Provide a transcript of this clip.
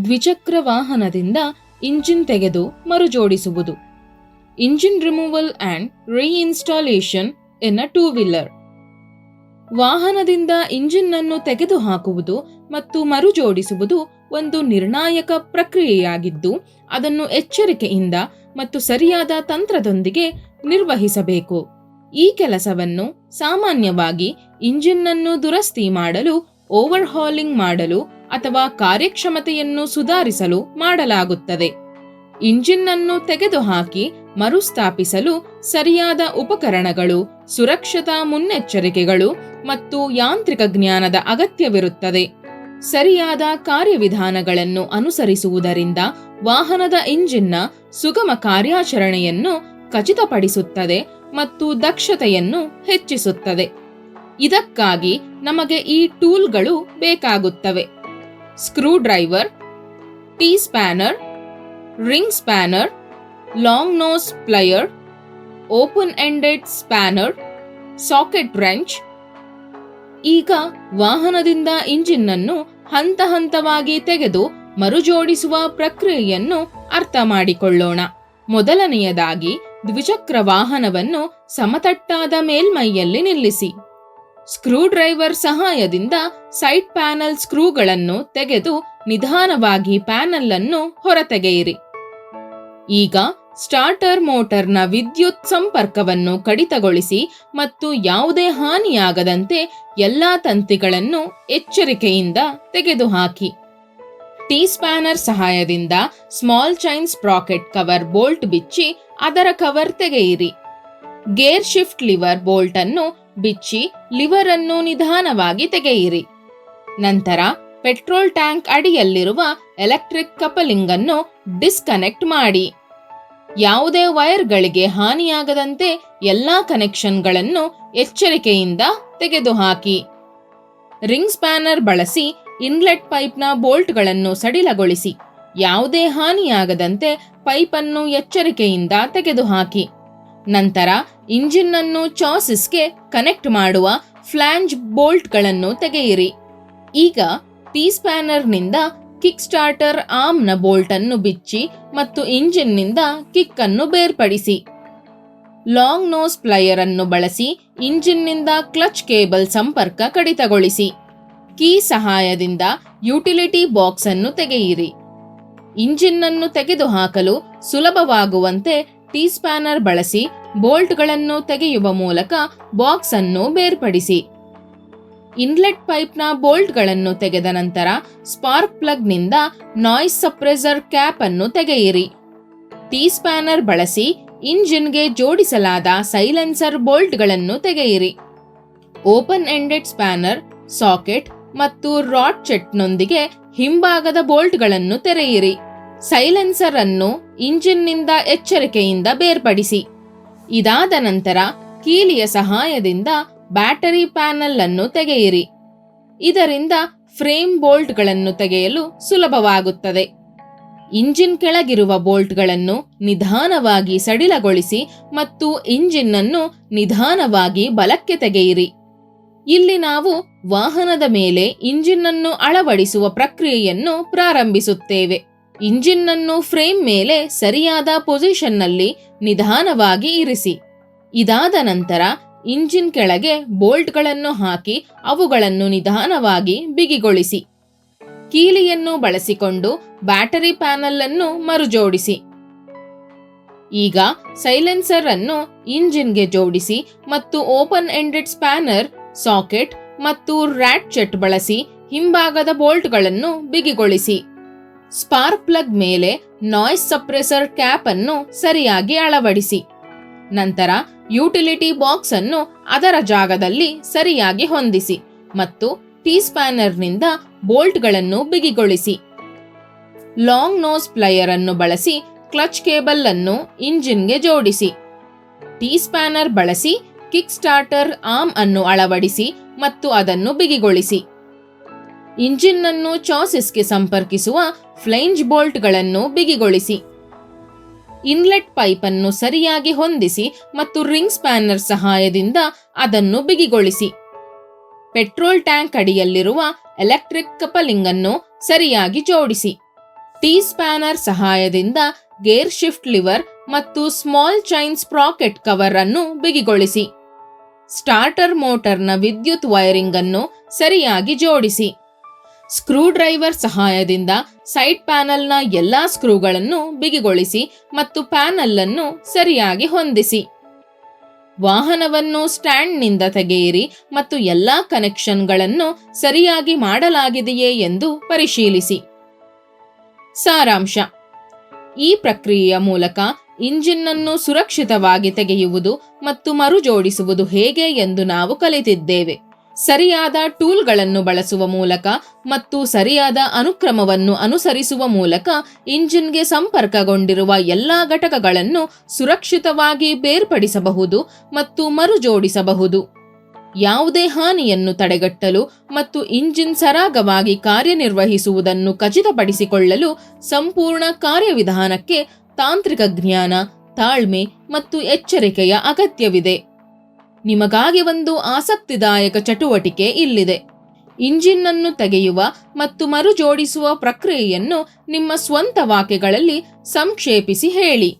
ದ್ವಿಚಕ್ರ ವಾಹನದಿಂದ ಇಂಜಿನ್ ತೆಗೆದು ಮರುಜೋಡಿಸುವುದು. Engine removal and reinstallation in a two wheeler. ವಾಹನದಿಂದ ಇಂಜಿನ್ ಅನ್ನು ತೆಗೆದುಹಾಕುವುದು ಮತ್ತು ಮರುಜೋಡಿಸುವುದು ಒಂದು ನಿರ್ಣಾಯಕ ಪ್ರಕ್ರಿಯೆಯಾಗಿದ್ದು, ಅದನ್ನು ಎಚ್ಚರಿಕೆಯಿಂದ ಮತ್ತು ಸರಿಯಾದ ತಂತ್ರದೊಂದಿಗೆ ನಿರ್ವಹಿಸಬೇಕು. ಈ ಕೆಲಸವನ್ನು ಸಾಮಾನ್ಯವಾಗಿ ಇಂಜಿನ್ ಅನ್ನು ದುರಸ್ತಿ ಮಾಡಲು, ಓವರ್ಹಾಲಿಂಗ್ ಮಾಡಲು ಅಥವಾ ಕಾರ್ಯಕ್ಷಮತೆಯನ್ನು ಸುಧಾರಿಸಲು ಮಾಡಲಾಗುತ್ತದೆ. ಇಂಜಿನ್ ಅನ್ನು ತೆಗೆದುಹಾಕಿ ಮರುಸ್ಥಾಪಿಸಲು ಸರಿಯಾದ ಉಪಕರಣಗಳು, ಸುರಕ್ಷತಾ ಮುನ್ನೆಚ್ಚರಿಕೆಗಳು ಮತ್ತು ಯಾಂತ್ರಿಕ ಜ್ಞಾನದ ಅಗತ್ಯವಿರುತ್ತದೆ. ಸರಿಯಾದ ಕಾರ್ಯವಿಧಾನಗಳನ್ನು ಅನುಸರಿಸುವುದರಿಂದ ವಾಹನದ ಇಂಜಿನ್ನ ಸುಗಮ ಕಾರ್ಯಾಚರಣೆಯನ್ನು ಖಚಿತಪಡಿಸುತ್ತದೆ ಮತ್ತು ದಕ್ಷತೆಯನ್ನು ಹೆಚ್ಚಿಸುತ್ತದೆ. ಇದಕ್ಕಾಗಿ ನಮಗೆ ಈ ಟೂಲ್ಗಳು ಬೇಕಾಗುತ್ತವೆ: screwdriver, T spanner, ring spanner, long nose plier, open ended spanner, socket wrench. ಈಗ ವಾಹನದಿಂದ ಇಂಜಿನ್ ಅನ್ನು ಹಂತ ಹಂತವಾಗಿ ತೆಗೆದು ಮರುಜೋಡಿಸುವ ಪ್ರಕ್ರಿಯೆಯನ್ನು ಅರ್ಥ ಮಾಡಿಕೊಳ್ಳೋಣ. ಮೊದಲನೆಯದಾಗಿ, ದ್ವಿಚಕ್ರ ವಾಹನವನ್ನು ಸಮತಟ್ಟಾದ ಮೇಲ್ಮೈಯಲ್ಲಿ ನಿಲ್ಲಿಸಿ. ಸ್ಕ್ರೂ ಡ್ರೈವರ್ ಸಹಾಯದಿಂದ ಸೈಡ್ ಪ್ಯಾನಲ್ ಸ್ಕ್ರೂಗಳನ್ನು ತೆಗೆದು ನಿಧಾನವಾಗಿ ಪ್ಯಾನಲ್ ಅನ್ನು ಹೊರತೆಗೆಯಿರಿ. ಈಗ ಸ್ಟಾರ್ಟರ್ ಮೋಟರ್ನ ವಿದ್ಯುತ್ ಸಂಪರ್ಕವನ್ನು ಕಡಿತಗೊಳಿಸಿ ಮತ್ತು ಯಾವುದೇ ಹಾನಿಯಾಗದಂತೆ ಎಲ್ಲಾ ತಂತಿಗಳನ್ನು ಎಚ್ಚರಿಕೆಯಿಂದ ತೆಗೆದುಹಾಕಿ. ಟಿ ಸ್ಪ್ಯಾನರ್ ಸಹಾಯದಿಂದ small chain sprocket cover bolt ಬಿಚ್ಚಿ ಅದರ ಕವರ್ ತೆಗೆಯಿರಿ. ಗೇರ್ ಶಿಫ್ಟ್ ಲಿವರ್ ಬೋಲ್ಟ್ ಅನ್ನು ಬಿಚ್ಚಿ ಲಿವರ್ ಅನ್ನು ನಿಧಾನವಾಗಿ ತೆಗೆಯಿರಿ. ನಂತರ ಪೆಟ್ರೋಲ್ ಟ್ಯಾಂಕ್ ಅಡಿಯಲ್ಲಿರುವ ಎಲೆಕ್ಟ್ರಿಕ್ ಕಪಲಿಂಗ್ ಅನ್ನು ಡಿಸ್ಕನೆಕ್ಟ್ ಮಾಡಿ. ಯಾವುದೇ ವೈರ್ಗಳಿಗೆ ಹಾನಿಯಾಗದಂತೆ ಎಲ್ಲಾ ಕನೆಕ್ಷನ್ಗಳನ್ನು ಎಚ್ಚರಿಕೆಯಿಂದ ತೆಗೆದುಹಾಕಿ. ರಿಂಗ್ ಸ್ಪ್ಯಾನರ್ ಬಳಸಿ ಇನ್ಲೆಟ್ ಪೈಪ್ನ ಬೋಲ್ಟ್ಗಳನ್ನು ಸಡಿಲಗೊಳಿಸಿ. ಯಾವುದೇ ಹಾನಿಯಾಗದಂತೆ ಪೈಪ್ ಅನ್ನು ಎಚ್ಚರಿಕೆಯಿಂದ ತೆಗೆದುಹಾಕಿ. ನಂತರ ಇಂಜಿನ್ ಅನ್ನು ಚಾಸಿಸ್ಗೆ ಕನೆಕ್ಟ್ ಮಾಡುವ ಫ್ಲಾಂಜ್ ಬೋಲ್ಟ್ಗಳನ್ನು ತೆಗೆಯಿರಿ. ಈಗ ಟಿ ಸ್ಪ್ಯಾನರ್ನಿಂದ ಕಿಕ್ ಸ್ಟಾರ್ಟರ್ ಆರ್ಮ್ನ ಬೋಲ್ಟ್ ಅನ್ನು ಬಿಚ್ಚಿ ಮತ್ತು ಇಂಜಿನ್ನಿಂದ ಕಿಕ್ ಅನ್ನು ಬೇರ್ಪಡಿಸಿ. ಲಾಂಗ್ ನೋಸ್ ಪ್ಲಯರ್ ಅನ್ನು ಬಳಸಿ ಇಂಜಿನ್ನಿಂದ ಕ್ಲಚ್ ಕೇಬಲ್ ಸಂಪರ್ಕ ಕಡಿತಗೊಳಿಸಿ. ಕೀ ಸಹಾಯದಿಂದ ಯುಟಿಲಿಟಿ ಬಾಕ್ಸ್ ಅನ್ನು ತೆಗೆಯಿರಿ. ಇಂಜಿನ್ ಅನ್ನು ತೆಗೆದುಹಾಕಲು ಸುಲಭವಾಗುವಂತೆ ಟಿ ಸ್ಪ್ಯಾನರ್ ಬಳಸಿ ಬೋಲ್ಟ್ಗಳನ್ನು ತೆಗೆಯುವ ಮೂಲಕ ಬಾಕ್ಸ್ ಅನ್ನು ಬೇರ್ಪಡಿಸಿ. ಇನ್ಲೆಟ್ ಪೈಪ್ನ ಬೋಲ್ಟ್ಗಳನ್ನು ತೆಗೆದ ನಂತರ ಸ್ಪಾರ್ಕ್ ಪ್ಲಗ್ನಿಂದ ನಾಯ್ಸ್ ಸಪ್ರೆಸರ್ ಕ್ಯಾಪ್ ಅನ್ನು ತೆಗೆಯಿರಿ. ಟಿ ಸ್ಪ್ಯಾನರ್ ಬಳಸಿ ಇಂಜಿನ್ಗೆ ಜೋಡಿಸಲಾದ ಸೈಲೆನ್ಸರ್ ಬೋಲ್ಟ್ಗಳನ್ನು ತೆಗೆಯಿರಿ. ಓಪನ್ ಎಂಡೆಡ್ ಸ್ಪ್ಯಾನರ್, ಸಾಕೆಟ್ ಮತ್ತು ರಾಡ್ ಚೆಟ್ನೊಂದಿಗೆ ಹಿಂಭಾಗದ ಬೋಲ್ಟ್ಗಳನ್ನು ತೆರೆಯಿರಿ. ಸೈಲೆನ್ಸರ್ ಅನ್ನು ಇಂಜಿನ್ನಿಂದ ಎಚ್ಚರಿಕೆಯಿಂದ ಬೇರ್ಪಡಿಸಿ. ಇದಾದ ನಂತರ ಕೀಲಿಯ ಸಹಾಯದಿಂದ ಬ್ಯಾಟರಿ ಪ್ಯಾನೆಲ್ ಅನ್ನು ತೆಗೆಯಿರಿ. ಇದರಿಂದ ಫ್ರೇಮ್ ಬೋಲ್ಟ್ಗಳನ್ನು ತೆಗೆಯಲು ಸುಲಭವಾಗುತ್ತದೆ. ಇಂಜಿನ್ ಕೆಳಗಿರುವ ಬೋಲ್ಟ್ಗಳನ್ನು ನಿಧಾನವಾಗಿ ಸಡಿಲಗೊಳಿಸಿ ಮತ್ತು ಇಂಜಿನ್ ಅನ್ನು ನಿಧಾನವಾಗಿ ಬಲಕ್ಕೆ ತೆಗೆಯಿರಿ. ಇಲ್ಲಿ ನಾವು ವಾಹನದ ಮೇಲೆ ಇಂಜಿನ್ ಅನ್ನು ಅಳವಡಿಸುವ ಪ್ರಕ್ರಿಯೆಯನ್ನು ಪ್ರಾರಂಭಿಸುತ್ತೇವೆ. ಇಂಜಿನ್ ಅನ್ನು ಫ್ರೇಮ್ ಮೇಲೆ ಸರಿಯಾದ ಪೊಸಿಷನ್ನಲ್ಲಿ ನಿಧಾನವಾಗಿ ಇರಿಸಿ. ಇದಾದ ನಂತರ ಇಂಜಿನ್ ಕೆಳಗೆ ಬೋಲ್ಟ್ಗಳನ್ನು ಹಾಕಿ ಅವುಗಳನ್ನು ನಿಧಾನವಾಗಿ ಬಿಗಿಗೊಳಿಸಿ. ಕೀಲಿಯನ್ನು ಬಳಸಿಕೊಂಡು ಬ್ಯಾಟರಿ ಪ್ಯಾನೆಲ್ ಅನ್ನು ಮರುಜೋಡಿಸಿ. ಈಗ ಸೈಲೆನ್ಸರ್ ಅನ್ನು ಇಂಜಿನ್ಗೆ ಜೋಡಿಸಿ ಮತ್ತು ಓಪನ್ ಎಂಡೆಡ್ ಸ್ಪ್ಯಾನರ್, ಸಾಕೆಟ್ ಮತ್ತು ರಾಟ್ಚೆಟ್ ಬಳಸಿ ಹಿಂಭಾಗದ ಬೋಲ್ಟ್ಗಳನ್ನು ಬಿಗಿಗೊಳಿಸಿ. ಸ್ಪಾರ್ಕ್ ಪ್ಲಗ್ ಮೇಲೆ ನಾಯ್ಸ್ ಸಪ್ರೆಸರ್ ಕ್ಯಾಪ್ ಅನ್ನು ಸರಿಯಾಗಿ ಅಳವಡಿಸಿ. ನಂತರ ಯುಟಿಲಿಟಿ ಬಾಕ್ಸ್ ಅನ್ನು ಅದರ ಜಾಗದಲ್ಲಿ ಸರಿಯಾಗಿ ಹೊಂದಿಸಿ ಮತ್ತು ಟಿ ಸ್ಪ್ಯಾನರ್ನಿಂದ ಬೋಲ್ಟ್ಗಳನ್ನು ಬಿಗಿಗೊಳಿಸಿ. ಲಾಂಗ್ ನೋಸ್ ಪ್ಲಯರ್ ಅನ್ನು ಬಳಸಿ ಕ್ಲಚ್ ಕೇಬಲ್ ಅನ್ನು ಇಂಜಿನ್ಗೆ ಜೋಡಿಸಿ. ಟಿ ಸ್ಪ್ಯಾನರ್ ಬಳಸಿ ಕಿಕ್ ಸ್ಟಾರ್ಟರ್ ಆರ್ಮ್ ಅನ್ನು ಅಳವಡಿಸಿ ಮತ್ತು ಅದನ್ನು ಬಿಗಿಗೊಳಿಸಿ. ಇಂಜಿನ್ ಅನ್ನು ಚಾಸಿಸ್ಗೆ ಸಂಪರ್ಕಿಸುವ ಫ್ಲೇಂಜ್ ಬೋಲ್ಟ್ಗಳನ್ನು ಬಿಗಿಗೊಳಿಸಿ. ಇನ್ಲೆಟ್ ಪೈಪ್ ಅನ್ನು ಸರಿಯಾಗಿ ಹೊಂದಿಸಿ ಮತ್ತು ರಿಂಗ್ ಸ್ಪ್ಯಾನರ್ ಸಹಾಯದಿಂದ ಅದನ್ನು ಬಿಗಿಗೊಳಿಸಿ. ಪೆಟ್ರೋಲ್ ಟ್ಯಾಂಕ್ ಅಡಿಯಲ್ಲಿರುವ ಎಲೆಕ್ಟ್ರಿಕ್ ಕಪಲಿಂಗ್ ಅನ್ನು ಸರಿಯಾಗಿ ಜೋಡಿಸಿ. ಟಿ ಸ್ಪ್ಯಾನರ್ ಸಹಾಯದಿಂದ ಗೇರ್ ಶಿಫ್ಟ್ ಲಿವರ್ ಮತ್ತು ಸ್ಮಾಲ್ ಚೈನ್ ಸ್ಪ್ರಾಕೆಟ್ ಕವರ್ ಅನ್ನು ಬಿಗಿಗೊಳಿಸಿ. ಸ್ಟಾರ್ಟರ್ ಮೋಟರ್ನ ವಿದ್ಯುತ್ ವೈರಿಂಗ್ ಅನ್ನು ಸರಿಯಾಗಿ ಜೋಡಿಸಿ. ಸ್ಕ್ರೂ ಡ್ರೈವರ್ ಸಹಾಯದಿಂದ ಸೈಡ್ ಪ್ಯಾನಲ್ನ ಎಲ್ಲಾ ಸ್ಕ್ರೂಗಳನ್ನು ಬಿಗಿಗೊಳಿಸಿ ಮತ್ತು ಪ್ಯಾನಲ್ ಅನ್ನು ಸರಿಯಾಗಿ ಹೊಂದಿಸಿ. ವಾಹನವನ್ನು ಸ್ಟ್ಯಾಂಡ್ನಿಂದ ತೆಗೆಯಿರಿ ಮತ್ತು ಎಲ್ಲಾ ಕನೆಕ್ಷನ್ಗಳನ್ನು ಸರಿಯಾಗಿ ಮಾಡಲಾಗಿದೆಯೇ ಎಂದು ಪರಿಶೀಲಿಸಿ. ಸಾರಾಂಶ: ಈ ಪ್ರಕ್ರಿಯೆಯ ಮೂಲಕ ಇಂಜಿನ್ ಅನ್ನು ಸುರಕ್ಷಿತವಾಗಿ ತೆಗೆಯುವುದು ಮತ್ತು ಮರುಜೋಡಿಸುವುದು ಹೇಗೆ ಎಂದು ನಾವು ಕಲಿತಿದ್ದೇವೆ. ಸರಿಯಾದ ಟೂಲ್ಗಳನ್ನು ಬಳಸುವ ಮೂಲಕ ಮತ್ತು ಸರಿಯಾದ ಅನುಕ್ರಮವನ್ನು ಅನುಸರಿಸುವ ಮೂಲಕ ಇಂಜಿನ್ಗೆ ಸಂಪರ್ಕಗೊಂಡಿರುವ ಎಲ್ಲಾ ಘಟಕಗಳನ್ನು ಸುರಕ್ಷಿತವಾಗಿ ಬೇರ್ಪಡಿಸಬಹುದು ಮತ್ತು ಮರುಜೋಡಿಸಬಹುದು. ಯಾವುದೇ ಹಾನಿಯನ್ನು ತಡೆಗಟ್ಟಲು ಮತ್ತು ಇಂಜಿನ್ ಸರಾಗವಾಗಿ ಕಾರ್ಯನಿರ್ವಹಿಸುವುದನ್ನು ಖಚಿತಪಡಿಸಿಕೊಳ್ಳಲು ಸಂಪೂರ್ಣ ಕಾರ್ಯವಿಧಾನಕ್ಕೆ ತಾಂತ್ರಿಕ ಜ್ಞಾನ, ತಾಳ್ಮೆ ಮತ್ತು ಎಚ್ಚರಿಕೆಯ ಅಗತ್ಯವಿದೆ. ನಿಮಗಾಗಿ ಒಂದು ಆಸಕ್ತಿದಾಯಕ ಚಟುವಟಿಕೆ ಇಲ್ಲಿದೆ. ಇಂಜಿನ್ ಅನ್ನು ತೆಗೆಯುವ ಮತ್ತು ಮರುಜೋಡಿಸುವ ಪ್ರಕ್ರಿಯೆಯನ್ನು ನಿಮ್ಮ ಸ್ವಂತ ವಾಕ್ಯಗಳಲ್ಲಿ ಸಂಕ್ಷೇಪಿಸಿ ಹೇಳಿ.